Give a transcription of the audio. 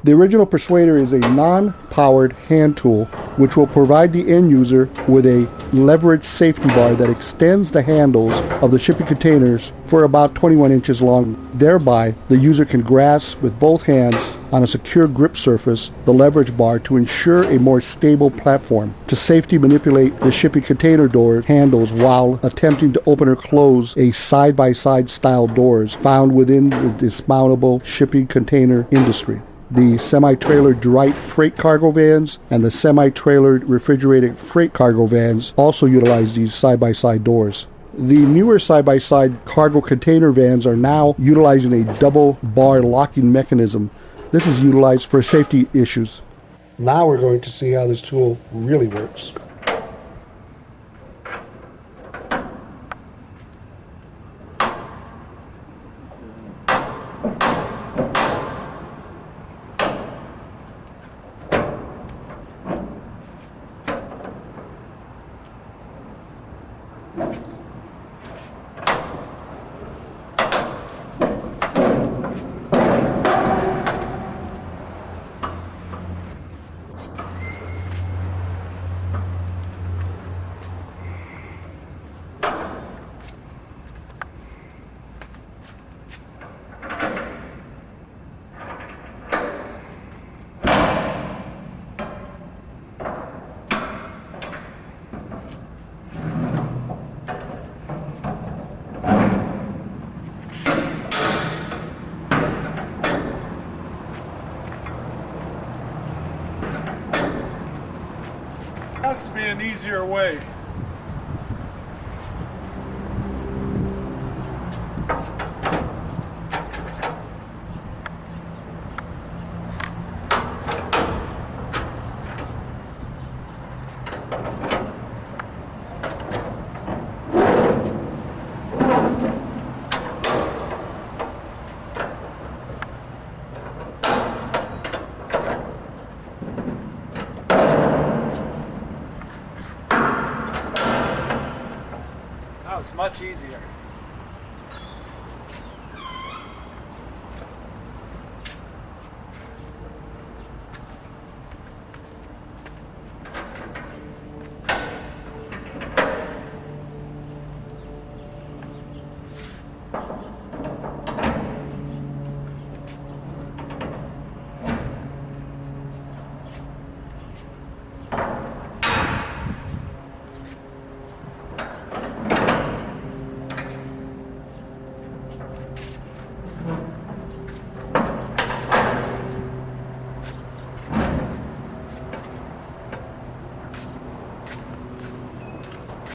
The original Persuader is a non-powered hand tool which will provide the end user with a leveraged safety bar that extends the handles of the shipping containers for about 21 inches long. Thereby, the user can grasp with both hands on a secure grip surface the leverage bar to ensure a more stable platform, to safely manipulate the shipping container door handles while attempting to open or close a side-by-side style doors found within the dismountable shipping container industry. The semi-trailered dry freight cargo vans and the semi-trailered refrigerated freight cargo vans also utilize these side-by-side doors. The newer side-by-side cargo container vans are now utilizing a double bar locking mechanism. This is utilized for safety issues. Now we're going to see how this tool really works. Has to be an easier way. It's much easier.